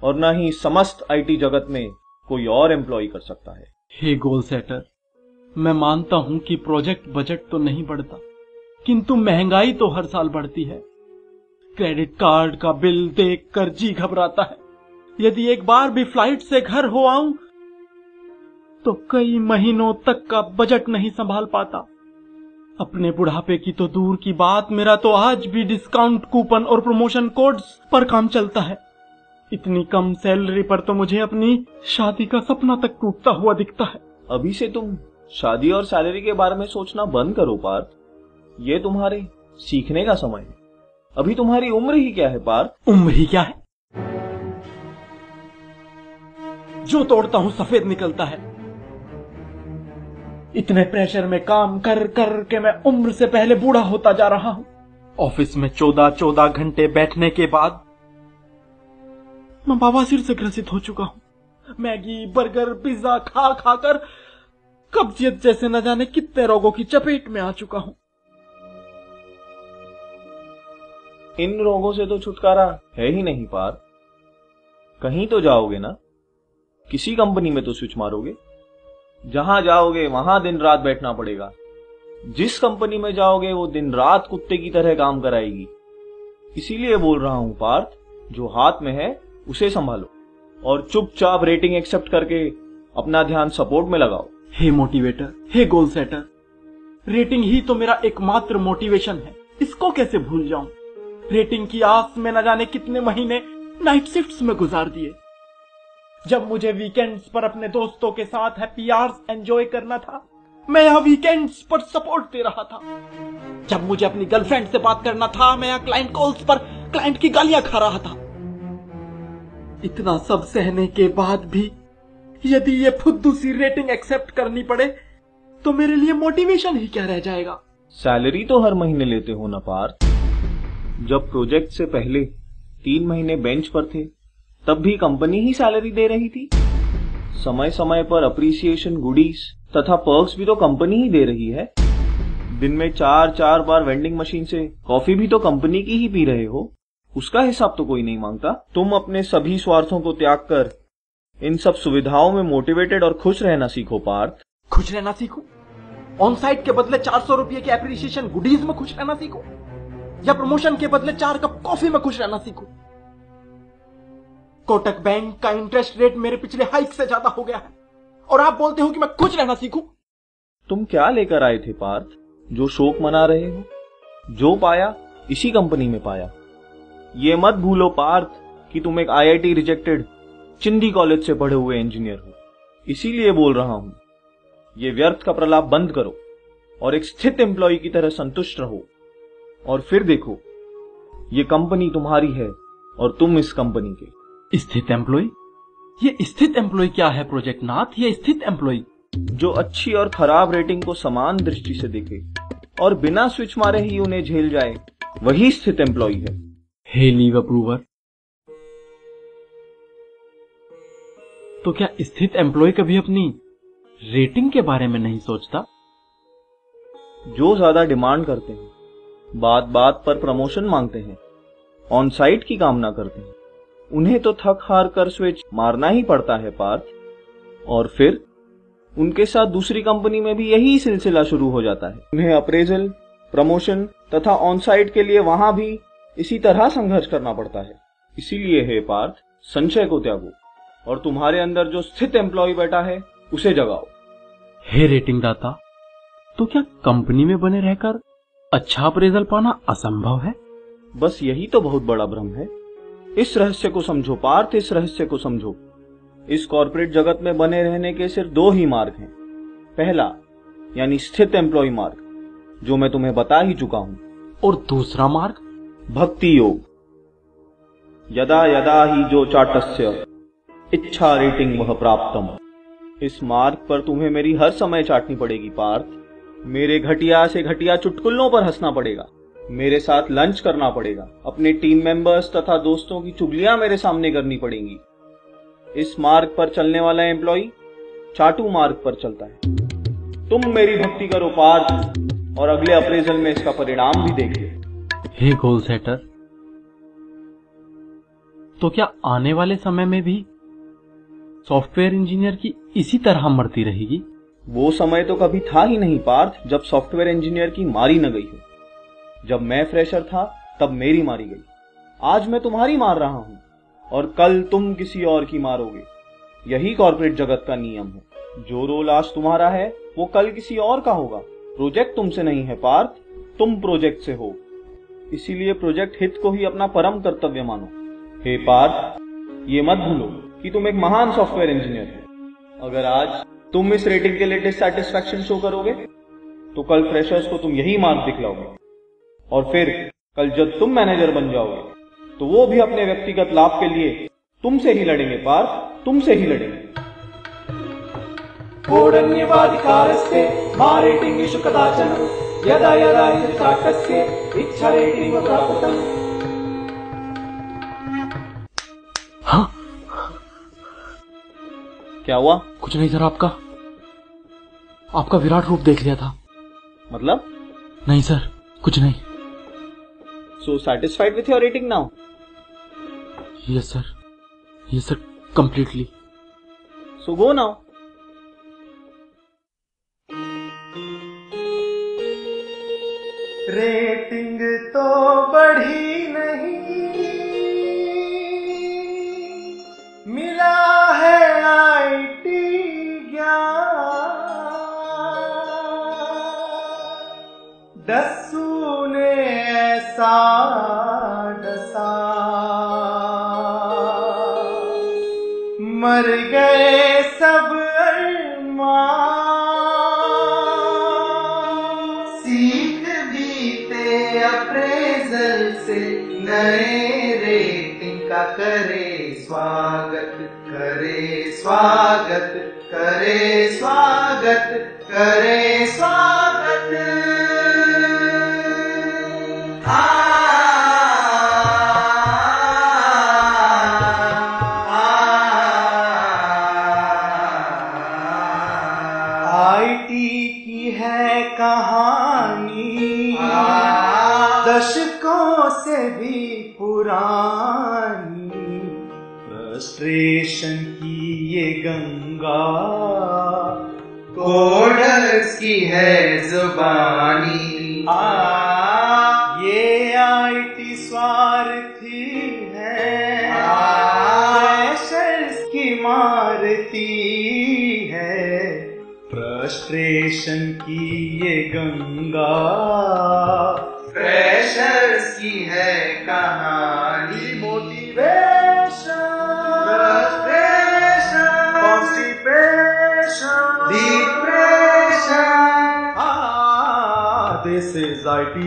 और न ही समस्त आईटी जगत में कोई और एम्प्लॉय कर सकता है। हे गोल सेटर, मैं मानता हूं कि प्रोजेक्ट बजट तो नहीं बढ़ता, किंतु महंगाई तो हर साल बढ़ती है। क्रेडिट कार्ड का बिल देखकर जी घबराता है। यदि एक बार भी फ्लाइट से घर हो आऊं तो कई महीनों तक का बजट नहीं संभाल पाता। अपने बुढ़ापे की तो दूर की बात, मेरा तो आज भी डिस्काउंट कूपन और प्रमोशन कोड्स पर काम चलता है। इतनी कम सैलरी पर तो मुझे अपनी शादी का सपना तक टूटता हुआ दिखता है। अभी से तुम शादी और सैलरी के बारे में सोचना बंद करो पार्थ। ये तुम्हारे सीखने का समय है। अभी तुम्हारी उम्र ही क्या है पार्थ? उम्र ही क्या है? जो तोड़ता हूं सफेद निकलता है। इतने प्रेशर में काम कर कर के मैं उम्र से पहले बूढ़ा होता जा रहा हूं। ऑफिस में 14 घंटे बैठने के बाद मैं बवासीर से ग्रसित हो चुका हूं। मैगी, बर्गर, पिज्जा खा खाकर कब्जियत जैसे न जाने कितने रोगों की चपेट में आ चुका हूं। इन रोगों से तो छुटकारा है ही नहीं पार्थ। कहीं तो जाओगे ना, किसी कंपनी में तो स्विच मारोगे। जहां जाओगे वहां दिन रात बैठना पड़ेगा। जिस कंपनी में जाओगे वो दिन रात कुत्ते की तरह काम कराएगी। इसीलिए बोल रहा हूं पार्थ, जो हाथ में है उसे संभालो और चुपचाप रेटिंग एक्सेप्ट करके अपना ध्यान सपोर्ट में लगाओ। हे मोटिवेटर, हे गोल सेटर, रेटिंग ही तो मेरा एकमात्र मोटिवेशन है। इसको कैसे भूल जाऊं? रेटिंग की आस में न जाने कितने महीने नाइट शिफ्ट्स में गुजार दिए। जब मुझे वीकेंड्स पर अपने दोस्तों के साथ हैप्पी आवर्स एंजॉय करना था, मैं यहाँ वीकेंड्स पर सपोर्ट दे रहा था। जब मुझे अपनी गर्लफ्रेंड से बात करना था, मैं यहाँ क्लाइंट कॉल्स पर क्लाइंट की गालियां खा रहा था। इतना सब सहने के बाद भी यदि ये फुद्दू सी रेटिंग एक्सेप्ट करनी पड़े तो मेरे लिए मोटिवेशन ही क्या रह जाएगा? सैलरी तो हर महीने लेते हो ना पार्थ। जब प्रोजेक्ट से पहले 3 महीने बेंच पर थे तब भी कंपनी ही सैलरी दे रही थी। समय समय पर अप्रिसिएशन, गुडीज तथा पर्क्स भी तो कंपनी ही दे रही है। दिन में 4 बार वेंडिंग मशीन से कॉफी भी तो कंपनी की ही पी रहे हो। उसका हिसाब तो कोई नहीं मांगता। तुम अपने सभी स्वार्थों को त्याग कर इन सब सुविधाओं में मोटिवेटेड और खुश रहना सीखो पार्थ। खुश रहना सीखो? ऑन साइट के बदले 400 रुपए के एप्रिसिएशन गुडीज में खुश रहना सीखो, या प्रमोशन के बदले 4 कप कॉफी में खुश रहना सीखो? कोटक बैंक का इंटरेस्ट रेट मेरे पिछले हाइक से ज्यादा हो गया है और आप बोलते हो कि मैं खुश रहना सीखूं? तुम क्या लेकर आए थे पार्थ, जो शोक मना रहे हो? जो पाया इसी कंपनी में पाया। ये मत भूलो पार्थ कि तुम एक IIT रिजेक्टेड चिंदी कॉलेज से पढ़े हुए इंजीनियर हो। इसीलिए बोल रहा हूं, ये व्यर्थ का प्रलाप बंद करो और एक स्थित एम्प्लॉय की तरह संतुष्ट रहो। और फिर देखो, ये कंपनी तुम्हारी है और तुम इस कंपनी के। स्थित एम्प्लॉय? ये स्थित एम्प्लॉय क्या है प्रोजेक्ट नाथ? ये स्थित एम्प्लॉय जो अच्छी और खराब रेटिंग को समान दृष्टि से देखे और बिना स्विच मारे ही उन्हें झेल जाए, वही स्थित एम्प्लॉय है। हे लीव अप्रूवर, तो क्या स्थित एम्प्लॉय कभी अपनी रेटिंग के बारे में नहीं सोचता? जो ज्यादा डिमांड करते हैं, बात बात पर प्रमोशन मांगते हैं, ऑन साइट की कामना करते हैं, उन्हें तो थक हार कर स्विच मारना ही पड़ता है पार्थ। और फिर उनके साथ दूसरी कंपनी में भी यही सिलसिला शुरू हो जाता है। उन्हें अप्रेजल, प्रमोशन तथा ऑन साइट के लिए वहां भी इसी तरह संघर्ष करना पड़ता है। इसीलिए हे पार्थ, संशय को त्यागो और तुम्हारे अंदर जो स्थित एम्प्लॉय बैठा है उसे जगाओ। हे रेटिंग दाता, तो क्या कंपनी में बने रहकर अच्छा अप्रेजल पाना असंभव है? बस यही तो बहुत बड़ा भ्रम है। इस रहस्य को समझो पार्थ, इस रहस्य को समझो। इस कॉर्पोरेट जगत में बने रहने के सिर्फ 2 ही मार्ग हैं। पहला यानी स्थित एम्प्लॉय मार्ग, जो मैं तुम्हें बता ही चुका हूं। और दूसरा मार्ग? भक्ति योग। यदा यदा ही जो चाटस्य इच्छा रेटिंग वह प्राप्तम। इस मार्ग पर तुम्हें मेरी हर समय चाटनी पड़ेगी पार्थ। मेरे घटिया से घटिया चुटकुलों पर हंसना पड़ेगा, मेरे साथ लंच करना पड़ेगा, अपने टीम मेंबर्स तथा दोस्तों की चुगलियां मेरे सामने करनी पड़ेंगी। इस मार्ग पर चलने वाला एम्प्लॉय चाटू मार्ग पर चलता है। तुम मेरी भक्ति करो पार्थ और अगले अप्रेजल में इसका परिणाम भी देखिए। हे गोल सेटर, तो क्या आने वाले समय में भी सॉफ्टवेयर इंजीनियर की इसी तरह मरती रहेगी? वो समय तो कभी था ही नहीं पार्थ जब सॉफ्टवेयर इंजीनियर की मारी न गई हो। जब मैं फ्रेशर था तब मेरी मारी गई, आज मैं तुम्हारी मार रहा हूं और कल तुम किसी और की मारोगे। यही कॉर्पोरेट जगत का नियम है। जो रोल आज तुम्हारा है वो कल किसी और का होगा। प्रोजेक्ट तुमसे नहीं है पार्थ, तुम प्रोजेक्ट से हो। इसीलिए प्रोजेक्ट हित को ही अपना परम कर्तव्य मानो। हे पार्थ, ये मत भूलो कि तुम एक महान सॉफ्टवेयर इंजीनियर हो। अगर आज तुम इस रेटिंग के लिए डिससैटिस्फैक्शन शो करोगे तो कल फ्रेशर्स को तुम यही मार्क दिखलाओगे और फिर कल जब तुम मैनेजर बन जाओगे तो वो भी अपने व्यक्तिगत लाभ के लिए तुमसे ही लड़ेंगे पार्थ, तुमसे ही लड़ेंगे। कोडन्यवाधिकारस्य मा रेटिंगेषु कदाचन यदा यदा इच्छाकस्य इच्छा रेटिंग प्राप्तम्। हाँ, क्या हुआ? कुछ नहीं सर, आपका विराट रूप देख लिया था। मतलब? नहीं सर, कुछ नहीं। So satisfied with your rating now? Yes sir, completely. So go now. Rating तो बढ़ी नहीं, मिला है आईटी ज्ञान। दस्सू ने ऐसा डसा, मर गए सब अरमान। सीख बीते अप्रेजल से नए रेटिंग का करे स्वागत, करे स्वागत, करे स्वागत, करे स्वागत। आईटी की है कहानी दशकों से भी पुरानी, फ्रस्ट्रेशन की ये गंगा कोडर्स की है जुबानी। ये आईटी स्वार्थी है, फ्रेशर्स की मारती है। फ्रस्ट्रेशन की ये गंगा फ्रेशर्स की है कहानी। Motivation, frustration, constipation, depression, this is IT